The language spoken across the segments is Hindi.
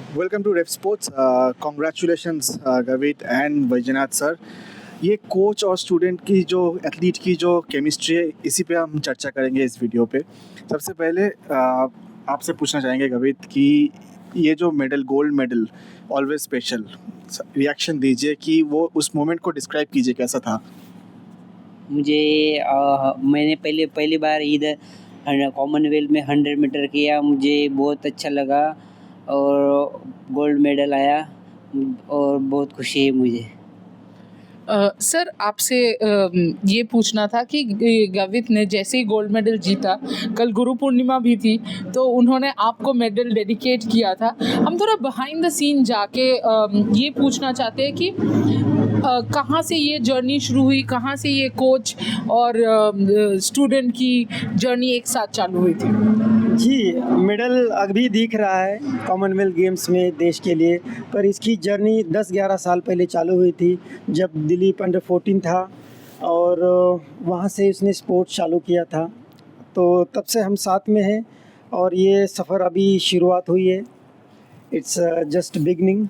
Welcome to rep sports. Congratulations Gavit and Vaijnath sir. ये कोच और स्टूडेंट की जो एथलीट की जो केमिस्ट्री है, इसी पे हम चर्चा करेंगे इस वीडियो पे। सबसे पहले आपसे पूछना चाहेंगे गवित कि ये जो medal, gold medal, always special, reaction दीजिए कि वो उस मोमेंट को डिस्क्राइब कीजिए, कैसा था? मुझे मैंने पहली बार इधर कॉमनवेल्थ में 100 मीटर किया। मुझे बहुत अच्छा लगा और गोल्ड मेडल आया और बहुत खुशी है मुझे। सर आपसे ये पूछना था कि गवित ने जैसे ही गोल्ड मेडल जीता, कल गुरु पूर्णिमा भी थी, तो उन्होंने आपको मेडल डेडिकेट किया था। हम थोड़ा बिहाइंड द सीन जाके ये पूछना चाहते हैं कि कहाँ से ये जर्नी शुरू हुई, कहाँ से ये कोच और स्टूडेंट की जर्नी एक साथ चालू हुई थी? जी, मेडल अभी दिख रहा है कॉमनवेल्थ गेम्स में देश के लिए, पर इसकी जर्नी 10-11 साल पहले चालू हुई थी जब दिलीप अंडर 14 था और वहाँ से उसने स्पोर्ट्स चालू किया था। तो तब से हम साथ में हैं और ये सफ़र अभी शुरुआत हुई है। इट्स जस्ट बिगनिंग,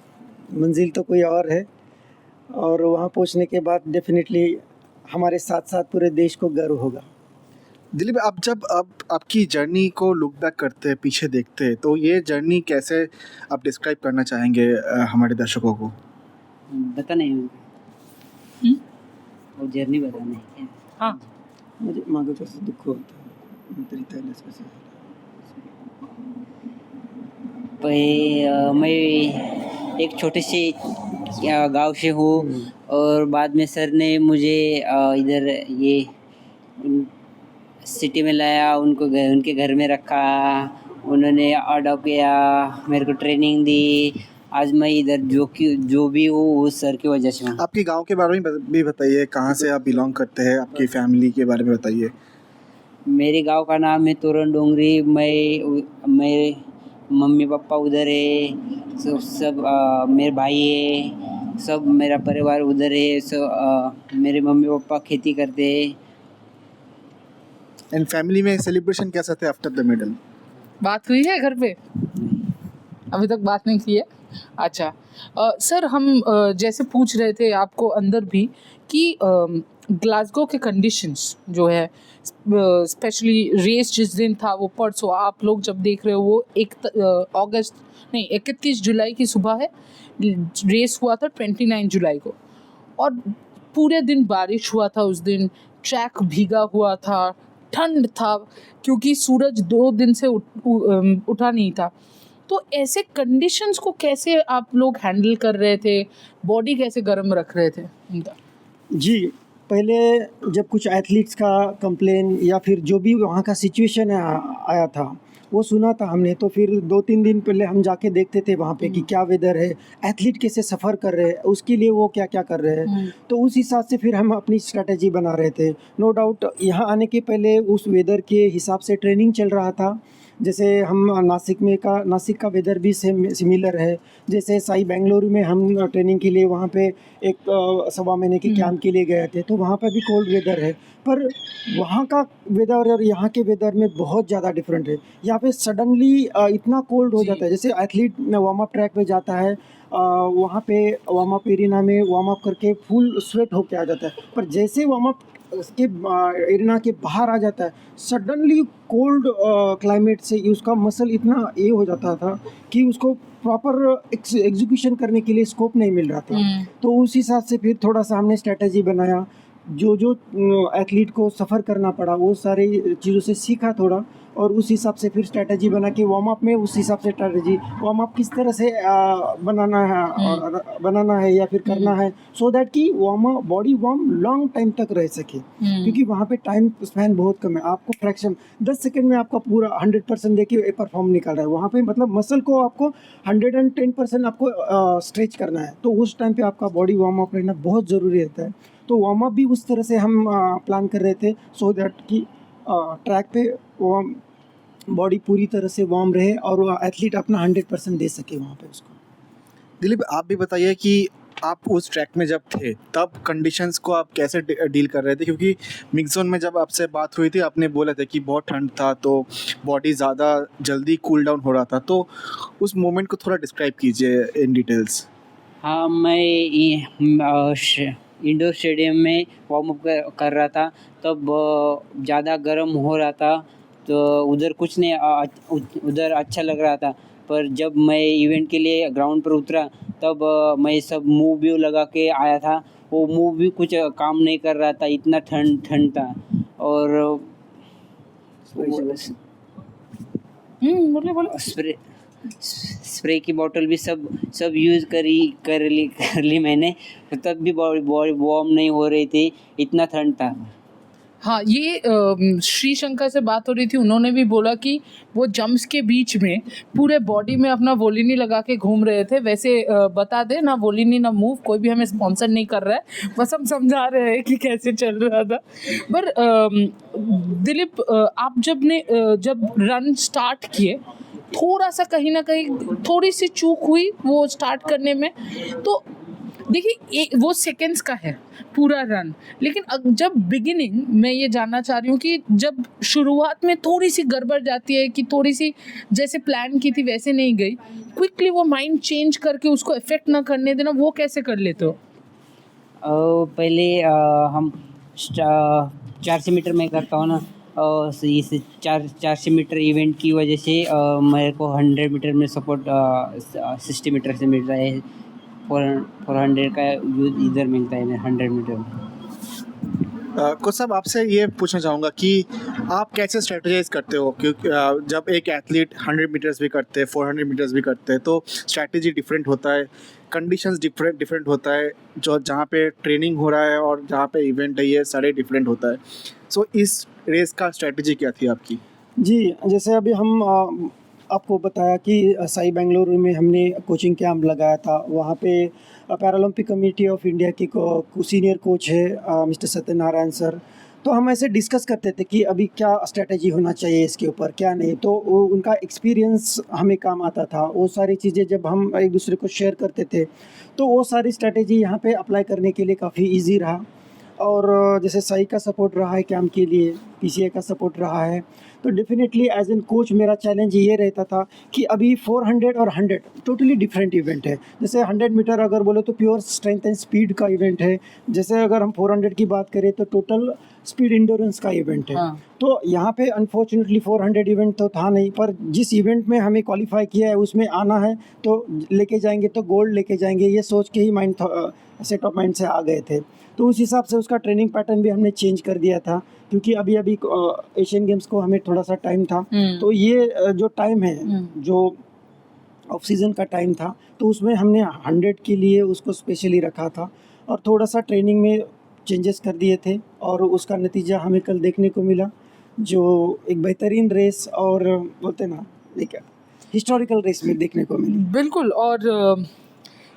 मंजिल तो कोई और है और वहाँ पहुँचने के बाद डेफिनेटली हमारे साथ साथ पूरे देश को गर्व होगा। दिलीप, आप जब आपकी जर्नी को लुक बैक करते हैं, पीछे देखते हैं, तो ये जर्नी कैसे आप डिस्क्राइब करना चाहेंगे हमारे दर्शकों को? बता नहीं वो जर्नी बताना है क्या? हाँ, मुझे मागे कसं दुःख होतं तरी त्यालाच कसं मैं एक छोटे से गांव से हूँ और बाद में सर ने मुझे इधर ये सिटी में लाया, उनके घर में रखा, उन्होंने अडॉप्ट किया, मेरे को ट्रेनिंग दी। आज मैं इधर जो भी हूँ वो सर की वजह से हूँ। आपके गांव के बारे में भी बताइए, कहाँ से आप बिलोंग करते हैं, आपकी फैमिली के बारे में बताइए। मेरे गांव का नाम है तोरण डोंगरी। मेरे मम्मी पापा उधर है, सब मेरे भाई है, सब मेरा परिवार उधर है। मेरे मम्मी पापा खेती करते हैं। एंड फैमिली में सेलिब्रेशन कैसा था आफ्टर द मेडल? बात हुई है घर पे? अभी तक बात नहीं की है। अच्छा, सर हम जैसे पूछ रहे थे आपको अंदर भी कि ग्लासगो के कंडीशंस जो है, स्पेशली रेस जिस दिन था वो परसों, आप लोग जब देख रहे हो वो 31 जुलाई की सुबह है। रेस हुआ था 29 जुलाई को और पूरे दिन बारिश हुआ था उस दिन, ट्रैक भीगा हुआ था, ठंड था क्योंकि सूरज 2 दिन से उठा नहीं था। तो ऐसे कंडीशंस को कैसे आप लोग हैंडल कर रहे थे? बॉडी कैसे गर्म रख रहे थे उनका? जी, पहले जब कुछ एथलीट्स का कंप्लेन या फिर जो भी वहाँ का सिचुएशन आया था वो सुना था हमने, तो फिर 2-3 दिन पहले हम जाके देखते थे वहाँ पे कि क्या वेदर है, एथलीट कैसे सफ़र कर रहे हैं, उसके लिए वो क्या क्या कर रहे हैं। तो उस हिसाब से फिर हम अपनी स्ट्रैटेजी बना रहे थे। नो डाउट यहाँ आने के पहले उस वेदर के हिसाब से ट्रेनिंग चल रहा था। जैसे हम नासिक का वेदर भी सिमिलर है। जैसे साई बेंगलुरु में हम ट्रेनिंग के लिए वहाँ पे एक 1.25 महीने के कैंप के लिए गए थे, तो वहाँ पे भी कोल्ड वेदर है। पर वहाँ का वेदर और यहाँ के वेदर में बहुत ज़्यादा डिफरेंट है। यहाँ पे सडनली इतना कोल्ड हो जाता है, जैसे एथलीट वार्म अप ट्रैक पे जाता है, वहाँ पे वार्म अप एरिना में वार्म अप करके फुल स्वेट होके आ जाता है, पर जैसे वार्म अप उसके एरिना के बाहर आ जाता है, सडनली कोल्ड क्लाइमेट से उसका मसल इतना ये हो जाता था कि उसको प्रॉपर एग्जीक्यूशन करने के लिए स्कोप नहीं मिल रहा था। तो उस हिसाब से फिर थोड़ा सा हमने स्ट्रेटजी बनाया। जो एथलीट को सफ़र करना पड़ा वो सारी चीज़ों से सीखा थोड़ा, और उस हिसाब से फिर स्ट्रेटजी बना के वार्म अप में उस हिसाब से स्ट्रेटजी वार्म अप किस तरह से बनाना है या फिर करना है, सो दैट कि बॉडी वार्म लॉन्ग टाइम तक रह सके। क्योंकि वहाँ पे टाइम स्पैन बहुत कम है, आपको फ्रैक्शन 10 सेकंड में आपका पूरा 100% देखिए परफॉर्म निकल रहा है। वहाँ पे मतलब मसल को आपको 110% आपको स्ट्रेच करना है, तो उस टाइम पे आपका बॉडी वार्म अप रहना बहुत ज़रूरी रहता है। तो वार्म अप भी उस तरह से हम प्लान कर रहे थे, सो दैट कि ट्रैक पे बॉडी पूरी तरह से वार्म रहे और एथलीट अपना 100% दे सके वहाँ पे उसको। दिलीप, आप भी बताइए कि आप उस ट्रैक में जब थे तब कंडीशंस को आप कैसे डील कर रहे थे, क्योंकि मिक्स जोन में जब आपसे बात हुई थी आपने बोला था कि बहुत ठंड था तो बॉडी ज़्यादा जल्दी कूल डाउन हो रहा था, तो उस मोमेंट को थोड़ा डिस्क्राइब कीजिए इन डिटेल्स। हाँ, मैं इंडोर स्टेडियम में वार्म अप कर रहा था, तब ज़्यादा गर्म हो रहा था, तो उधर कुछ नहीं उधर अच्छा लग रहा था। पर जब मैं इवेंट के लिए ग्राउंड पर उतरा तब मैं सब मूव भी लगा के आया था, वो मूव भी कुछ काम नहीं कर रहा था, इतना ठंड था। और बोले स्प्रे की बोतल भी सब यूज़ कर ली मैंने, तब भी बॉडी वार्म नहीं हो रही थी, इतना ठंड था। हाँ, ये श्री शंकर से बात हो रही थी, उन्होंने भी बोला कि वो जंप्स के बीच में पूरे बॉडी में अपना वोलिनी लगा के घूम रहे थे। वैसे बता दें ना, वोलिनी ना मूव, कोई भी हमें स्पॉन्सर नहीं कर रहा है, बस हम समझा रहे हैं कि कैसे चल रहा था। पर दिलीप, आप जब रन स्टार्ट किए, थोड़ा सा कहीं ना कहीं थोड़ी सी चूक हुई वो स्टार्ट करने में, तो देखिए वो सेकेंड्स का है पूरा रन, लेकिन जब बिगिनिंग, मैं ये जानना चाह रही हूँ कि जब शुरुआत में थोड़ी सी गड़बड़ जाती है कि थोड़ी सी जैसे प्लान की थी वैसे नहीं गई, क्विकली वो माइंड चेंज करके उसको इफेक्ट ना करने देना, वो कैसे कर लेते हो? पहले हम 400 मीटर में करता हूँ ना, इस 400 मीटर इवेंट की वजह से मेरे को 100 मीटर में सपोर्ट 60 मीटर से मिल रहा है, 400 का यूज इधर मिलता है 100 मीटर में। कोच साहब, आपसे ये पूछना चाहूँगा कि आप कैसे स्ट्रेटजाइज करते हो, क्योंकि जब एक एथलीट 100 मीटर्स भी करते हैं, 400 मीटर्स भी करते हैं, तो स्ट्रैटेजी डिफरेंट होता है, कंडीशंस डिफरेंट होता है, जो जहाँ पे ट्रेनिंग हो रहा है और जहाँ पे इवेंट है, ये सारे डिफरेंट होता है। सो इस रेस का स्ट्रैटेजी क्या थी आपकी? जी, जैसे अभी हम आपको बताया कि साई बेंगलुरु में हमने कोचिंग कैंप लगाया था, वहाँ पे पैरालंपिक कमेटी ऑफ इंडिया के सीनियर कोच है मिस्टर सत्यनारायण सर। तो हम ऐसे डिस्कस करते थे कि अभी क्या स्ट्रैटेजी होना चाहिए इसके ऊपर, क्या नहीं, तो वो उनका एक्सपीरियंस हमें काम आता था। वो सारी चीज़ें जब हम एक दूसरे को शेयर करते थे तो वो सारी स्ट्रैटेजी यहाँ पे अप्लाई करने के लिए काफ़ी ईजी रहा। और जैसे साई का सपोर्ट रहा है कैंप के लिए, पीसीए का सपोर्ट रहा है, तो डेफिनेटली एज एन कोच मेरा चैलेंज ये रहता था कि अभी 400 और 100 टोटली डिफरेंट इवेंट है। जैसे 100 मीटर अगर बोले तो प्योर स्ट्रेंथ एंड स्पीड का इवेंट है, जैसे अगर हम 400 की बात करें तो टोटल स्पीड इंडोरेंस का इवेंट है। हाँ। तो यहाँ पे अनफॉर्चुनेटली 400 इवेंट तो था नहीं, पर जिस इवेंट में हमें क्वालिफाई किया है उसमें आना है तो लेके जाएंगे, तो गोल्ड लेके जाएंगे, ये सोच के ही सेट ऑफ माइंड से आ गए थे। तो उस हिसाब से उसका ट्रेनिंग पैटर्न भी हमने चेंज कर दिया था, क्योंकि अभी एशियन गेम्स को हमें थोड़ा सा टाइम था। तो ये जो टाइम है, जो ऑफ सीज़न का टाइम था, तो उसमें हमने 100 के लिए उसको स्पेशली रखा था और थोड़ा सा ट्रेनिंग में चेंजेस कर दिए थे, और उसका नतीजा हमें कल देखने को मिला, जो एक बेहतरीन रेस और बोलते ना एक हिस्टोरिकल रेस में देखने को मिली। बिल्कुल। और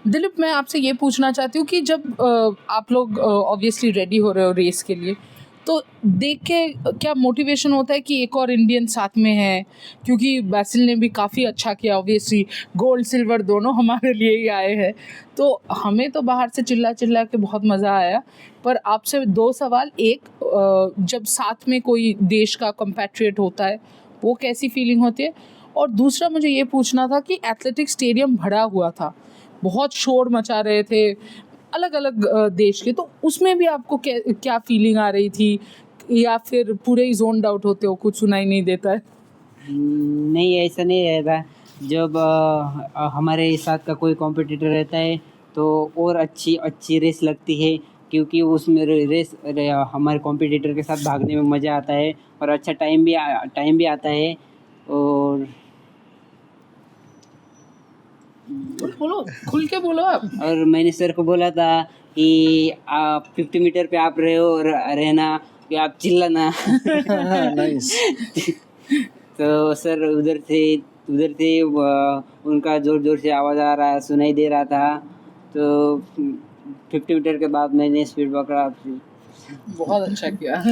दिलीप, मैं आपसे ये पूछना चाहती हूँ कि जब आप लोग ऑब्वियसली रेडी हो रहे हो रेस के लिए, तो देख के क्या मोटिवेशन होता है कि एक और इंडियन साथ में है? क्योंकि बैसिल ने भी काफ़ी अच्छा किया, ऑब्वियसली गोल्ड सिल्वर दोनों हमारे लिए ही आए हैं, तो हमें तो बाहर से चिल्ला के बहुत मज़ा आया। पर आपसे 2 सवाल, एक, जब साथ में कोई देश का कंपैट्रियट होता है वो कैसी फीलिंग होती है, और दूसरा मुझे ये पूछना था कि एथलेटिक स्टेडियम भरा हुआ था, बहुत शोर मचा रहे थे अलग अलग देश के, तो उसमें भी आपको क्या फीलिंग आ रही थी, या फिर पूरे ही जोन आउट होते हो, कुछ सुनाई नहीं देता है? नहीं, ऐसा नहीं रहता। जब हमारे साथ का कोई कॉम्पिटिटर रहता है तो और अच्छी रेस लगती है, क्योंकि उसमें रेस हमारे कॉम्पिटिटर के साथ भागने में मज़ा आता है और अच्छा टाइम भी आता है। और बोलो, खुल के बोलो आप। और मैंने सर को बोला था कि आप 50 मीटर पे आप रहना, कि आप चिल्लाना। नाइस। तो सर उधर थे उनका जोर से आवाज़ आ रहा, सुनाई दे रहा था। तो 50 मीटर के बाद मैंने स्पीड पकड़ा। बहुत अच्छा किया।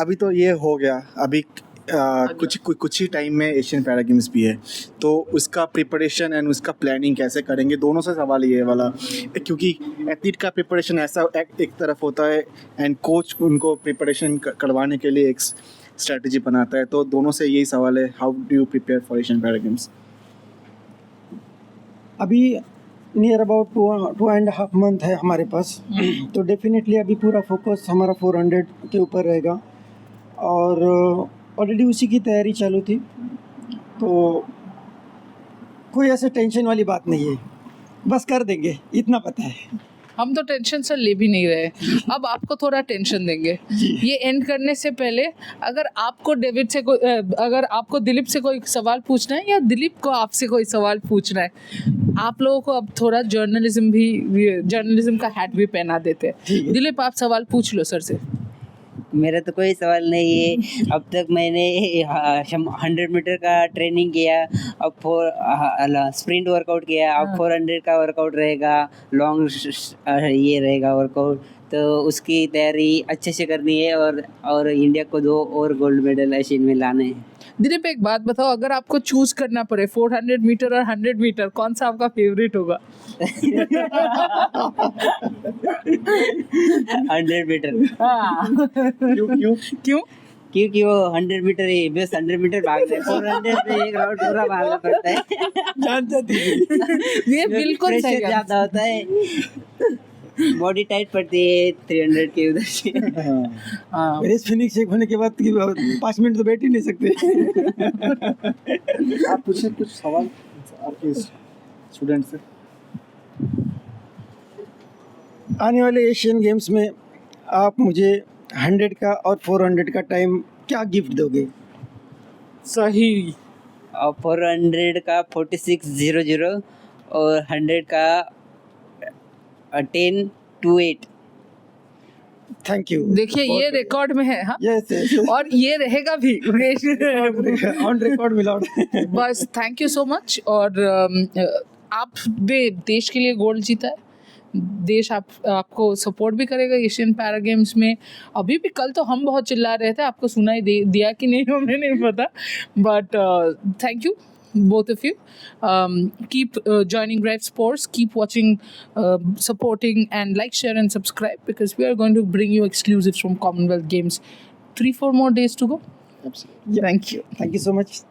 अभी तो ये हो गया, अभी कुछ ही टाइम में एशियन पैरा गेम्स भी है, तो उसका प्रिपरेशन एंड उसका प्लानिंग कैसे करेंगे, दोनों से सवाल ये वाला, क्योंकि एथलीट का प्रिपरेशन ऐसा एक तरफ होता है एंड कोच उनको प्रिपरेशन करवाने के लिए एक स्ट्रेटजी बनाता है, तो दोनों से यही सवाल है, how do you prepare for Asian para games? अभी नियर अबाउट 2.5 मंथ है हमारे पास, तो डेफिनेटली अभी पूरा फोकस हमारा 400 के ऊपर रहेगा और ऑलरेडी उसी की तैयारी चालू थी, तो कोई ऐसे टेंशन वाली बात नहीं है, बस कर देंगे इतना पता है। हम तो टेंशन से ले भी नहीं रहे, अब आपको थोड़ा टेंशन देंगे। ये एंड करने से पहले अगर आपको अगर आपको दिलीप से कोई सवाल पूछना है या दिलीप को आपसे कोई सवाल पूछना है, आप लोगों को अब थोड़ा जर्नलिज्म का हैट भी पहना देते हैं। दिलीप, आप सवाल पूछ लो सर से। मेरा तो कोई सवाल नहीं है। अब तक मैंने 100 मीटर का ट्रेनिंग किया, अब स्प्रिंट वर्कआउट किया, अब 400 का वर्कआउट रहेगा, लॉन्ग ये रहेगा वर्कआउट, तो उसकी तैयारी अच्छे से करनी है और इंडिया को 2 और गोल्ड मेडल एशियन में लाने हैं। दिलीप, एक बात बताओ, अगर आपको चूज करना पड़े 400 मीटर और 100 मीटर, कौन सा आपका फेवरेट होगा? 100 मीटर। क्यों? क्योंकि वो 100 मीटर ही बस 100 मीटर भागना है, 400 में एक राउंड पूरा भागना पड़ता है। ये बिल्कुल सही है। ज्यादा होता है, बॉडी टाइट पड़ती है 300 के उधर से। रेस फिनिश चेक होने के बाद 5 मिनट तो बैठ ही नहीं सकते। आप पूछे कुछ सवाल आपके स्टूडेंट से। आने वाले एशियन गेम्स में आप मुझे 100 का और 400 का टाइम क्या गिफ्ट दोगे? सही। और 400 का 46:00 और 100 का 10:28। Thank you. देखिए, ये रिकॉर्ड में है। हाँ, यस और ये रहेगा भी ऑन रिकॉर्ड मिला। बस थैंक यू सो मच। और आपने देश के लिए गोल्ड जीता है, देश आपको सपोर्ट भी करेगा एशियन पैरा गेम्स में। अभी भी कल तो हम बहुत चिल्ला रहे थे, आपको सुनाई दिया कि नहीं हमें नहीं पता, but thank you both of you. Keep joining Brave Sports, keep watching, supporting, and like, share and subscribe, because we are going to bring you exclusives from Commonwealth Games. 3-4 more days to go. Absolutely. Thank you so much.